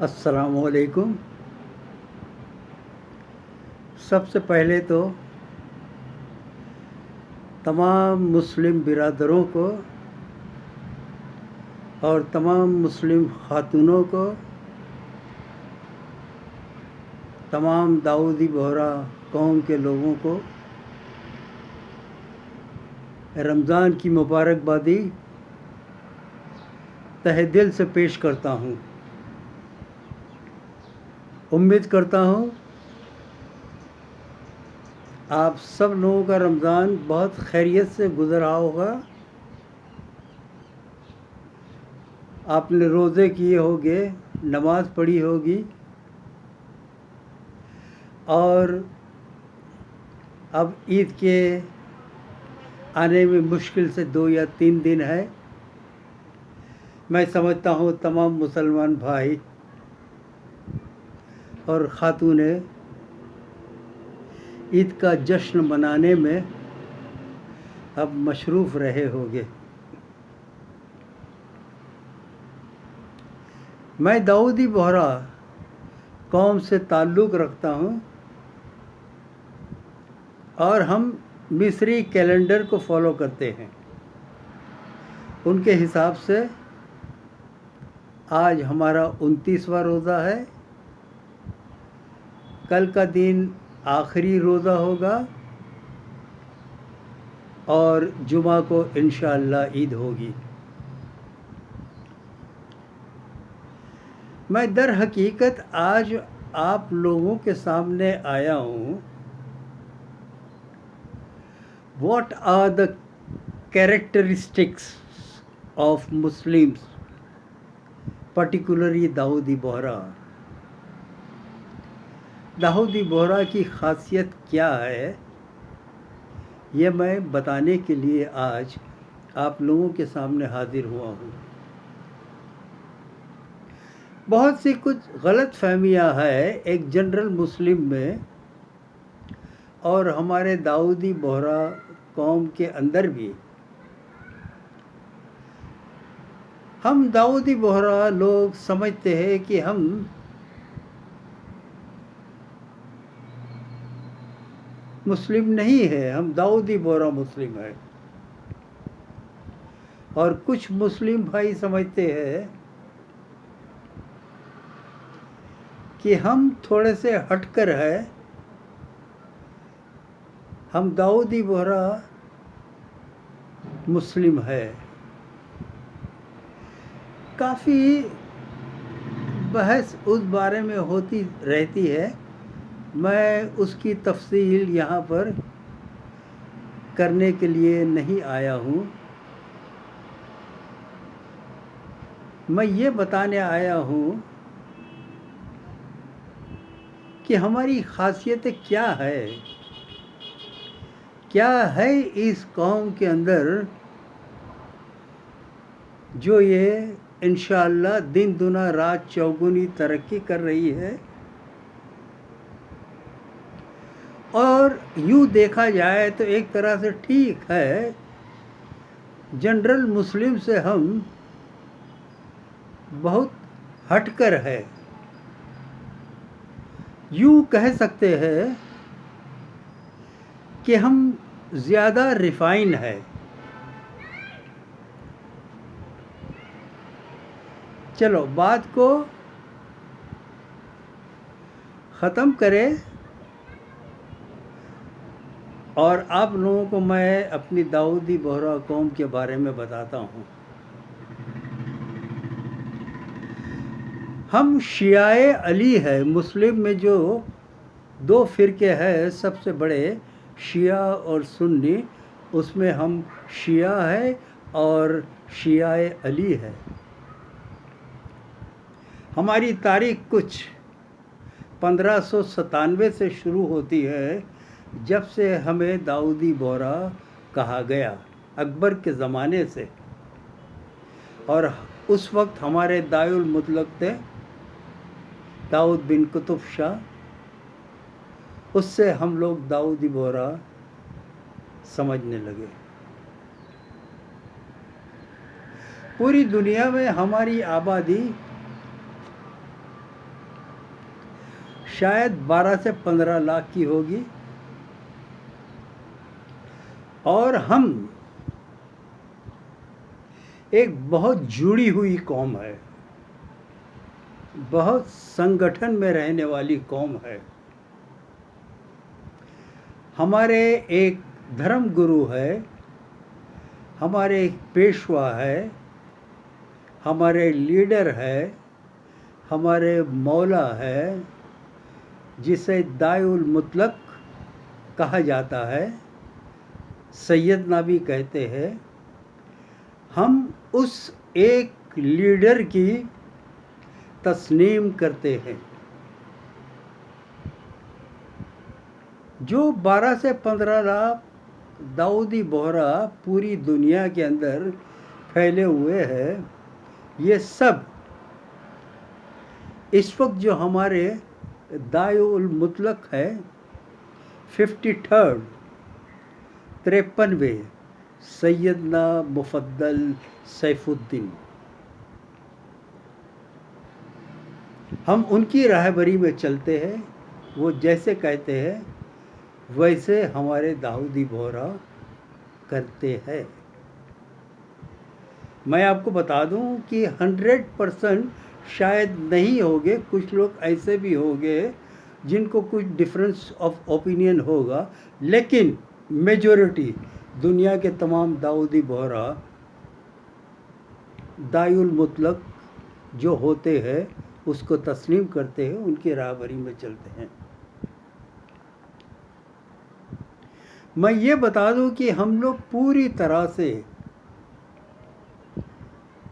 अस्सलामुअलैकुम। सबसे पहले तो तमाम मुस्लिम बिरादरों को और तमाम मुस्लिम ख़ातूनों को, तमाम दाऊदी बोहरा कौम के लोगों को रमज़ान की मुबारकबादी तहे दिल से पेश करता हूँ। उम्मीद करता हूँ आप सब लोगों का रमज़ान बहुत खैरियत से गुज़रा होगा। आपने रोज़े किए होंगे, नमाज़ पढ़ी होगी और अब ईद के आने में मुश्किल से 2 या 3 दिन है। मैं समझता हूँ तमाम मुसलमान भाई और ख़ातूनें ईद का जश्न मनाने में अब मशरूफ़ रहे होंगे। मैं दाऊदी बोहरा कौम से ताल्लुक़ रखता हूँ और हम मिस्री कैलेंडर को फॉलो करते हैं। उनके हिसाब से आज हमारा 29वां रोज़ा है। कल का दिन आखिरी रोज़ा होगा और जुमा को इंशाअल्लाह ईद होगी। मैं दर हकीकत आज आप लोगों के सामने आया हूँ। What are the characteristics of Muslims, particularly Dawoodi Bohra? Dawoodi Bohra की ख़ासियत क्या है, ये मैं बताने के लिए आज आप लोगों के सामने हाजिर हुआ हूँ। बहुत सी कुछ गलत फहमियाँ है एक जनरल मुस्लिम में और हमारे दाऊदी बोहरा कौम के अंदर भी। हम दाऊदी बोहरा लोग समझते हैं कि हम मुस्लिम नहीं है, हम दाऊदी बोहरा मुस्लिम है। और कुछ मुस्लिम भाई समझते हैं कि हम थोड़े से हटकर है, हम दाऊदी बोहरा मुस्लिम है। काफ़ी बहस उस बारे में होती रहती है। मैं उसकी तफसील यहाँ पर करने के लिए नहीं आया हूँ। मैं ये बताने आया हूँ कि हमारी ख़ासियत क्या है इस कौम के अंदर जो ये इंशाअल्लाह दिन दुना रात चौगुनी तरक्की कर रही है। और यूँ देखा जाए तो एक तरह से ठीक है, जनरल मुस्लिम से हम बहुत हटकर है। यूँ कह सकते हैं कि हम ज़्यादा रिफ़ाइन है। चलो बात को ख़त्म करें और आप लोगों को मैं अपनी दाऊदी बोहरा कौम के बारे में बताता हूँ। हम शियाए अली है। मुस्लिम में जो 2 फ़िरके हैं सबसे बड़े, शिया और सुन्नी, उसमें हम शिया है और शियाए अली है। हमारी तारीख़ कुछ 1597 से शुरू होती है, जब से हमें दाऊदी बोहरा कहा गया, अकबर के ज़माने से। और उस वक्त हमारे दायुल मुतलक थे दाऊद बिन कुतुब शाह। उससे हम लोग दाऊदी बोहरा समझने लगे। पूरी दुनिया में हमारी आबादी शायद 12 से 15 लाख की होगी। और हम एक बहुत जुड़ी हुई कौम है, बहुत संगठन में रहने वाली कौम है। हमारे एक धर्म गुरु है, हमारे एक पेशवा है, हमारे लीडर है, हमारे मौला है, जिसे दायुल मुतलक कहा जाता है, सैयदना भी कहते हैं। हम उस एक लीडर की तस्लीम करते हैं जो 12 से 15 लाख दाऊदी बोहरा पूरी दुनिया के अंदर फैले हुए हैं। ये सब इस वक्त जो हमारे दायुल मुतलक है 53rd 53वें सैयदना मुफद्दल सैफुद्दीन, हम उनकी राहबरी में चलते हैं। वो जैसे कहते हैं वैसे हमारे दाऊदी बोहरा करते हैं। मैं आपको बता दूं कि 100% शायद नहीं होंगे, कुछ लोग ऐसे भी होंगे जिनको कुछ डिफरेंस ऑफ ओपिनियन होगा, लेकिन मेजॉरिटी दुनिया के तमाम दाऊदी बोहरा दायुल मुतलक जो होते हैं उसको तस्लीम करते हैं, उनकी राहबरी में चलते हैं। मैं ये बता दूं कि हम लोग पूरी तरह से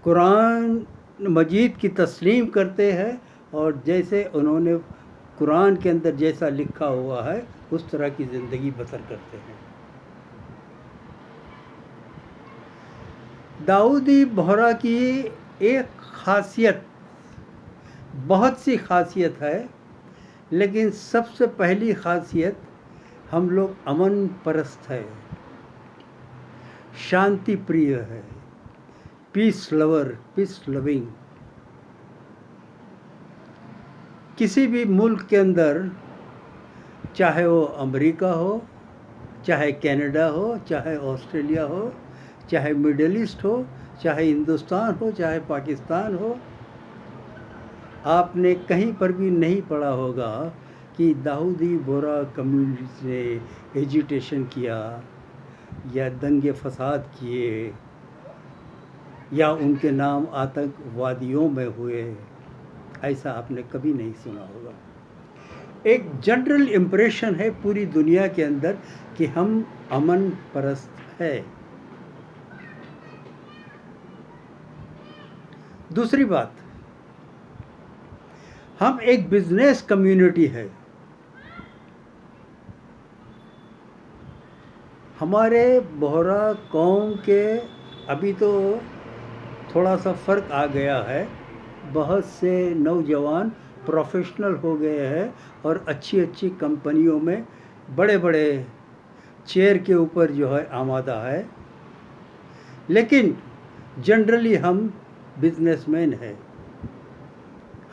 कुरान मजीद की तस्लीम करते हैं और जैसे उन्होंने कुरान के अंदर जैसा लिखा हुआ है उस तरह की ज़िंदगी बसर करते हैं। दाऊदी बोहरा की एक खासियत, बहुत सी खासियत है, लेकिन सबसे पहली खासियत हम लोग अमन परस्त है, शांति प्रिय है, पीस लवर, पीस लविंग। किसी भी मुल्क के अंदर, चाहे वो अमेरिका हो, चाहे कनाडा हो, चाहे ऑस्ट्रेलिया हो, चाहे मिडल ईस्ट हो, चाहे हिंदुस्तान हो, चाहे पाकिस्तान हो, आपने कहीं पर भी नहीं पढ़ा होगा कि दाऊदी बोहरा कम्युनिटी ने एजिटेशन किया या दंगे फसाद किए या उनके नाम आतंकवादियों में हुए। ऐसा आपने कभी नहीं सुना होगा। एक जनरल इम्प्रेशन है पूरी दुनिया के अंदर कि हम अमन परस्त है। दूसरी बात, हम एक बिजनेस कम्युनिटी है। हमारे बोहरा कौम के अभी तो थोड़ा सा फ़र्क आ गया है, बहुत से नौजवान प्रोफेशनल हो गए हैं और अच्छी अच्छी कंपनियों में बड़े बड़े चेयर के ऊपर जो है आमादा है, लेकिन जनरली हम बिजनेसमैन है।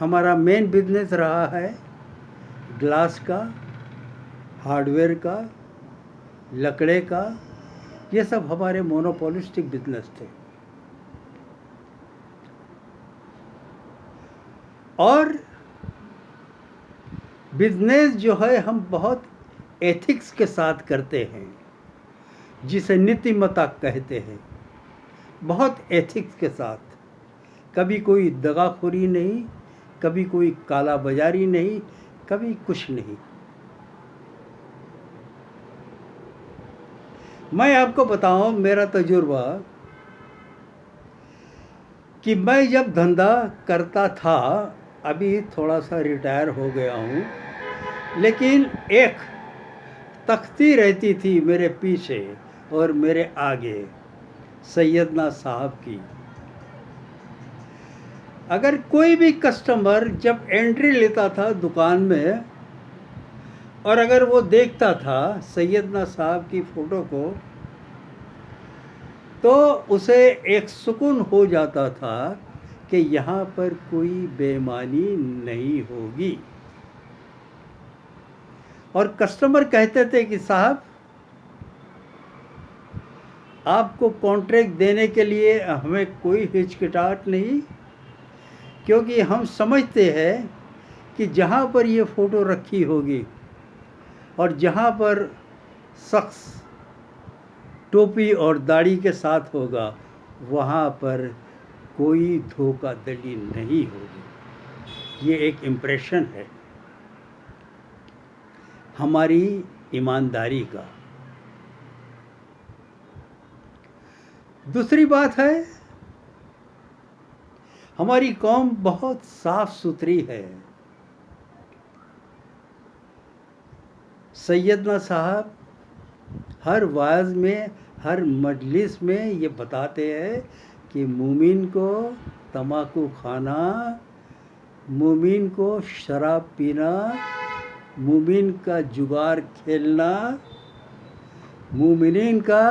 हमारा मेन बिजनेस रहा है ग्लास का, हार्डवेयर का, लकड़े का, ये सब हमारे मोनोपोलिस्टिक बिजनेस थे। और बिजनेस जो है हम बहुत एथिक्स के साथ करते हैं, जिसे नीतिमत्ता कहते हैं, बहुत एथिक्स के साथ। कभी कोई दगाखोरी नहीं, कभी कोई काला बाजारी नहीं, कभी कुछ नहीं। मैं आपको बताऊं मेरा तजुर्बा कि मैं जब धंधा करता था, अभी थोड़ा सा रिटायर हो गया हूँ, लेकिन एक तख्ती रहती थी मेरे पीछे और मेरे आगे सैयदना साहब की। अगर कोई भी कस्टमर जब एंट्री लेता था दुकान में और अगर वो देखता था सैयदना साहब की फ़ोटो को, तो उसे एक सुकून हो जाता था कि यहाँ पर कोई बेईमानी नहीं होगी। और कस्टमर कहते थे कि साहब आपको कॉन्ट्रैक्ट देने के लिए हमें कोई हिचकिचाहट नहीं, क्योंकि हम समझते हैं कि जहाँ पर ये फ़ोटो रखी होगी और जहाँ पर शख्स टोपी और दाढ़ी के साथ होगा वहाँ पर कोई धोखाधड़ी नहीं होगी। ये एक इम्प्रेशन है हमारी ईमानदारी का। दूसरी बात है, हमारी कौम बहुत साफ सुथरी है। सैयदना साहब हर वाज में, हर मजलिस में ये बताते हैं कि मोमिन को तम्बाकू खाना, मोमिन को शराब पीना, मोमिन का जुगार खेलना, मोमिनीन का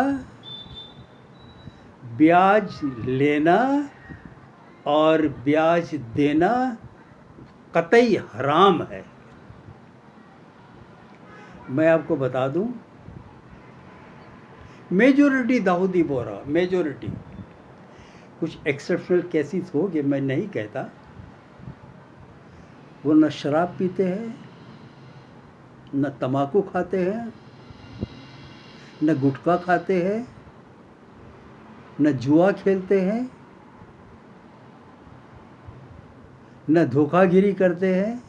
ब्याज लेना और ब्याज देना कतई हराम है। मैं आपको बता दूं, मेजॉरिटी दाऊदी बोहरा, मेजॉरिटी, कुछ एक्सेप्शनल केसेस हो गए, मैं नहीं कहता, वो न शराब पीते हैं, न तम्बाकू खाते हैं, न गुटखा खाते हैं, न जुआ खेलते हैं, न धोखागिरी करते हैं।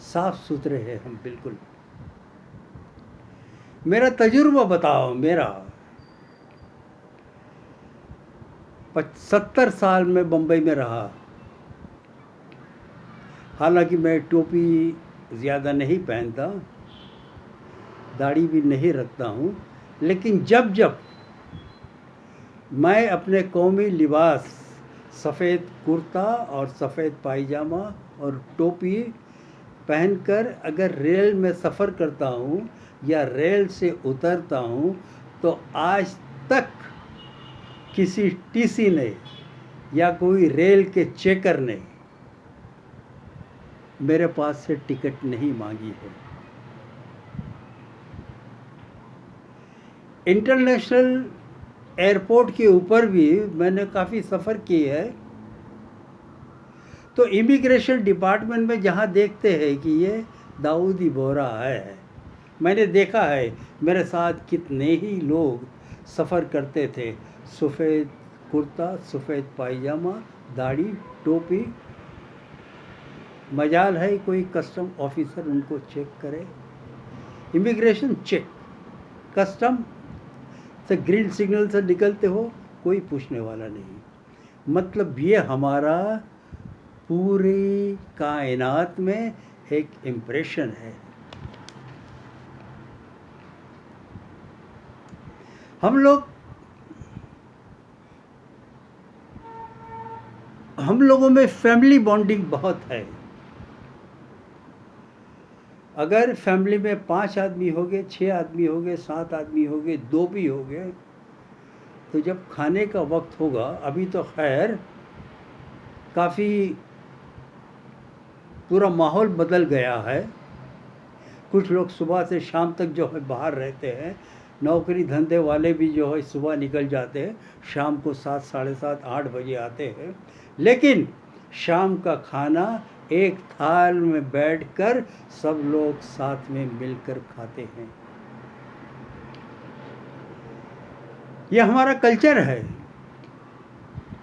साफ सुथरे हैं हम बिल्कुल। मेरा तजुर्बा बताओ, मेरा 70 साल में बम्बई में रहा। हालांकि मैं टोपी ज़्यादा नहीं पहनता, दाढ़ी भी नहीं रखता हूँ, लेकिन जब जब मैं अपने कौमी लिबास सफ़ेद कुर्ता और सफ़ेद पायजामा और टोपी पहनकर अगर रेल में सफ़र करता हूँ या रेल से उतरता हूँ, तो आज तक किसी टीसी ने या कोई रेल के चेकर ने मेरे पास से टिकट नहीं मांगी है। इंटरनेशनल एयरपोर्ट के ऊपर भी मैंने काफ़ी सफ़र की है, तो इमिग्रेशन डिपार्टमेंट में जहाँ देखते हैं कि ये दाऊदी बोहरा है, मैंने देखा है मेरे साथ कितने ही लोग सफ़र करते थे, सफ़ेद कुर्ता, सफ़ेद पायजामा, दाढ़ी, टोपी। मजाल है कोई कस्टम ऑफिसर उनको चेक करे। इमिग्रेशन चेक, कस्टम से ग्रीन सिग्नल से निकलते हो, कोई पूछने वाला नहीं। मतलब ये हमारा पूरी कायनात में एक इम्प्रेशन है। हम लोगों में फैमिली बॉन्डिंग बहुत है। अगर फैमिली में 5 आदमी हो गए, 6 आदमी हो गए, 7 आदमी हो गए, 2 भी हो गए, तो जब खाने का वक्त होगा, अभी तो खैर काफ़ी पूरा माहौल बदल गया है। कुछ लोग सुबह से शाम तक जो है बाहर रहते हैं, नौकरी धंधे वाले भी जो है सुबह निकल जाते हैं, शाम को 7, साढ़े 7, 8 बजे आते हैं। लेकिन शाम का खाना एक थाल में बैठकर सब लोग साथ में मिलकर खाते हैं। ये हमारा कल्चर है।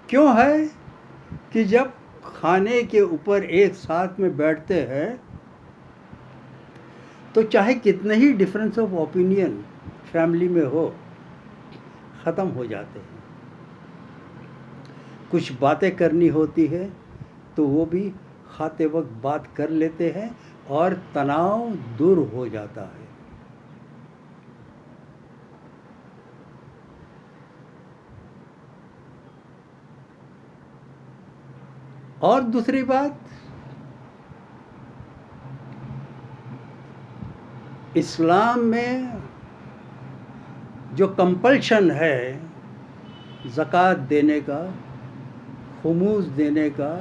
क्यों है कि जब खाने के ऊपर एक साथ में बैठते हैं तो चाहे कितने ही डिफरेंस ऑफ ओपिनियन फैमिली में हो, ख़त्म हो जाते हैं। कुछ बातें करनी होती है तो वो भी खाते वक्त बात कर लेते हैं और तनाव दूर हो जाता है। और दूसरी बात, इस्लाम में जो कंपल्शन है ज़कात देने का, खुमूस देने का,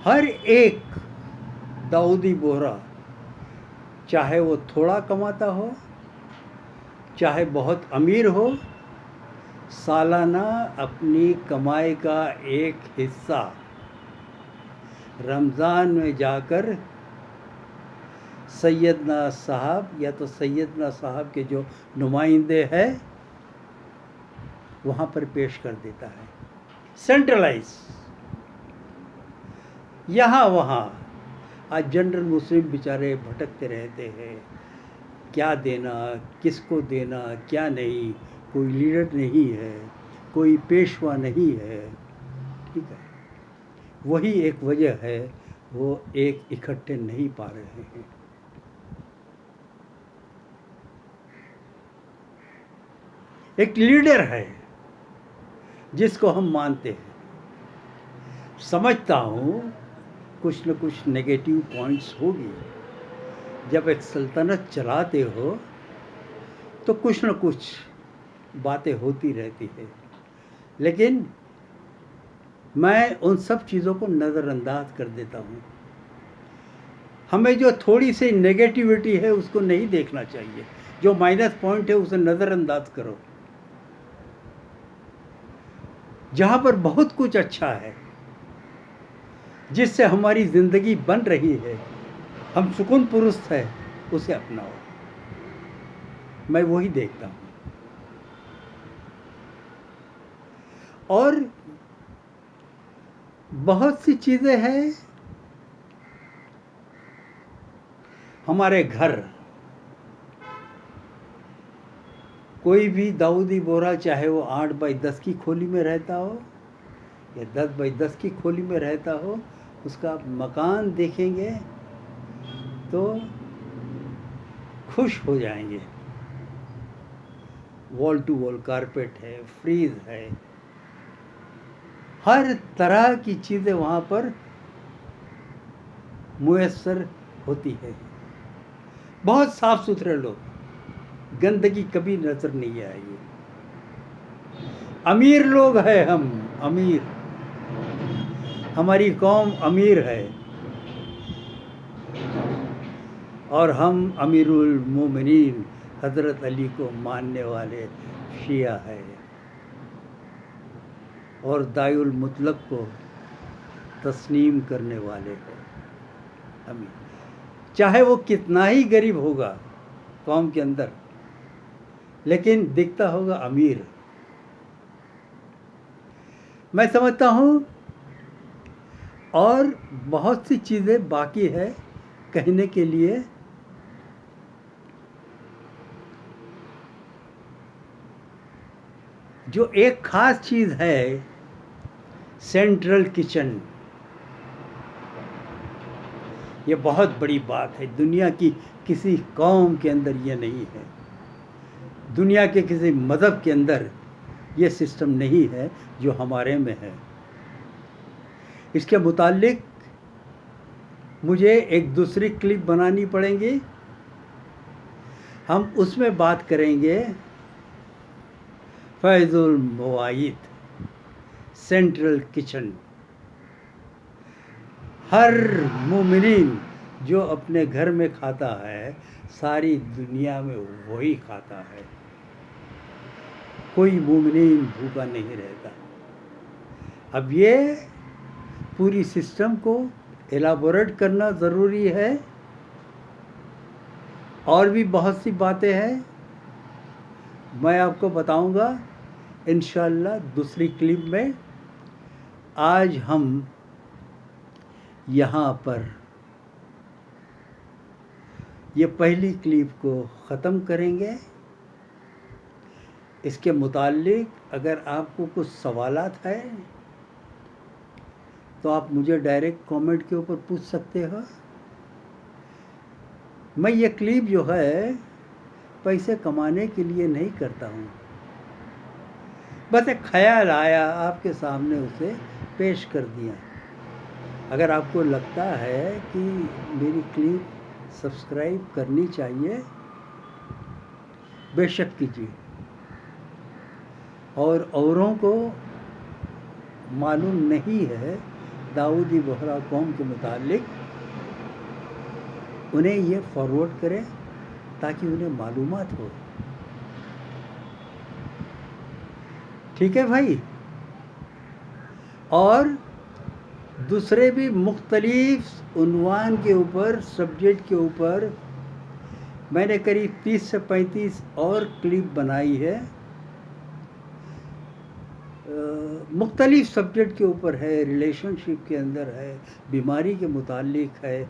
हर एक दाऊदी बोहरा चाहे वो थोड़ा कमाता हो, चाहे बहुत अमीर हो, सालाना अपनी कमाई का एक हिस्सा रमज़ान में जाकर सैयदना साहब या तो सैयदना साहब के जो नुमाइंदे हैं वहाँ पर पेश कर देता है। सेंट्रलाइज यहाँ वहाँ। आज जनरल मुस्लिम बेचारे भटकते रहते हैं, क्या देना, किसको देना, क्या नहीं, कोई लीडर नहीं है, कोई पेशवा नहीं है। ठीक है, वही एक वजह है वो एक इकट्ठे नहीं पा रहे हैं। एक लीडर है जिसको हम मानते हैं। समझता हूँ कुछ न कुछ नेगेटिव पॉइंट्स होगी। जब एक सल्तनत चलाते हो तो कुछ न कुछ बातें होती रहती है, लेकिन मैं उन सब चीज़ों को नज़रअंदाज कर देता हूँ। हमें जो थोड़ी सी नेगेटिविटी है उसको नहीं देखना चाहिए, जो माइनस पॉइंट है उसे नज़रअंदाज करो। जहाँ पर बहुत कुछ अच्छा है, जिससे हमारी ज़िंदगी बन रही है, हम सुकून पुरुष है, उसे अपनाओ। मैं वही देखता हूँ। और बहुत सी चीज़ें हैं हमारे घर। कोई भी दाऊदी बोरा चाहे वो 8 बाई 10 की खोली में रहता हो या 10 बाई 10 की खोली में रहता हो, उसका मकान देखेंगे तो खुश हो जाएंगे। वॉल टू वॉल कारपेट है, फ्रीज है, हर तरह की चीज़ें वहाँ पर मुयस्सर होती है। बहुत साफ सुथरे लोग, गंदगी कभी नजर नहीं आएगी। अमीर लोग हैं हम, अमीर, हमारी कौम अमीर है और हम अमीरुल मोमिनीन हज़रत अली को मानने वाले शिया है और दायुल मुतलक को तस्लीम करने वाले हैं। अमीर चाहे वो कितना ही गरीब होगा कौम के अंदर, लेकिन दिखता होगा अमीर। मैं समझता हूँ और बहुत सी चीज़ें बाकी है कहने के लिए। जो एक ख़ास चीज़ है, सेंट्रल किचन, ये बहुत बड़ी बात है। दुनिया की किसी कौम के अंदर ये नहीं है, दुनिया के किसी मज़हब के अंदर ये सिस्टम नहीं है जो हमारे में है। इसके मुतालिक मुझे एक दूसरी क्लिप बनानी पड़ेगी, हम उसमें बात करेंगे फैज़ुल मवाइद, सेंट्रल किचन। हर मोमिनीन जो अपने घर में खाता है, सारी दुनिया में वही खाता है। कोई मोमिनीन भूखा नहीं रहता। अब ये पूरी सिस्टम को एलाबोरेट करना ज़रूरी है। और भी बहुत सी बातें हैं, मैं आपको बताऊंगा इंशाअल्लाह दूसरी क्लिप में। आज हम यहाँ पर ये पहली क्लिप को ख़त्म करेंगे। इसके मुताल्लिक अगर आपको कुछ सवालात है तो आप मुझे डायरेक्ट कमेंट के ऊपर पूछ सकते हो। मैं ये क्लिप जो है पैसे कमाने के लिए नहीं करता हूँ, बस एक ख्याल आया आपके सामने उसे पेश कर दिया। अगर आपको लगता है कि मेरी क्लिप सब्सक्राइब करनी चाहिए, बेशक कीजिए। और औरों को मालूम नहीं है दाऊदी बोहरा कौम के मुतालिक, उन्हें ये फॉरवर्ड करें ताकि उन्हें मालूमात हो। ठीक है भाई। और दूसरे भी मुख्तलिफ उन्वान के ऊपर, सब्जेक्ट के ऊपर मैंने करीब 30 से 35 और क्लिप बनाई है। मुख्तलिफ सब्जेक्ट के ऊपर है, रिलेशनशिप के अंदर है, बीमारी के मुतालिक है,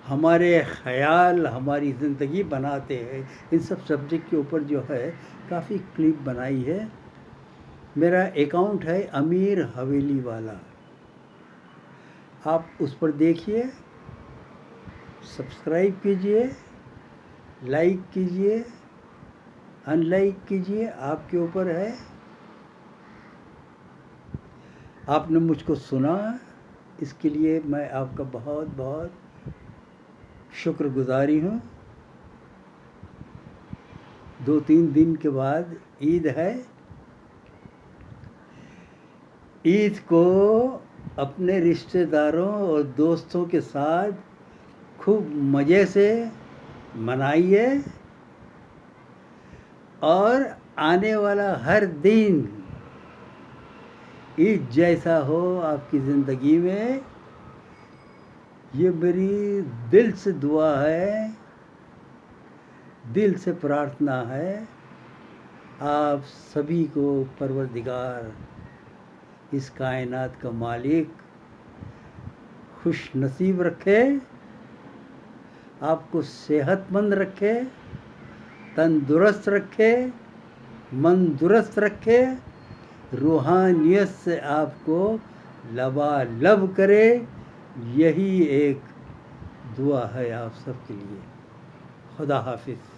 हमारे ख़याल हमारी ज़िंदगी बनाते हैं, इन सब सब्जेक्ट के ऊपर जो है काफ़ी क्लिप बनाई है। मेरा अकाउंट है अमीर हवेली वाला, आप उस पर देखिए, सब्सक्राइब कीजिए, लाइक कीजिए, अनलाइक कीजिए, आपके ऊपर है। आपने मुझको सुना, इसके लिए मैं आपका बहुत बहुत शुक्रगुजारी हूँ। 2-3 दिन के बाद ईद है। ईद को अपने रिश्तेदारों और दोस्तों के साथ खूब मज़े से मनाइए और आने वाला हर दिन ईद जैसा हो आपकी ज़िंदगी में, ये मेरी दिल से दुआ है, दिल से प्रार्थना है। आप सभी को परवरदिगार, इस कायनात का मालिक खुश नसीब रखे, आपको सेहतमंद रखे, तंदुरुस्त रखे, मन दुरुस्त रखे, रूहानियत से आपको लबालब करे। यही एक दुआ है आप सबके लिए। खुदा हाफिज़।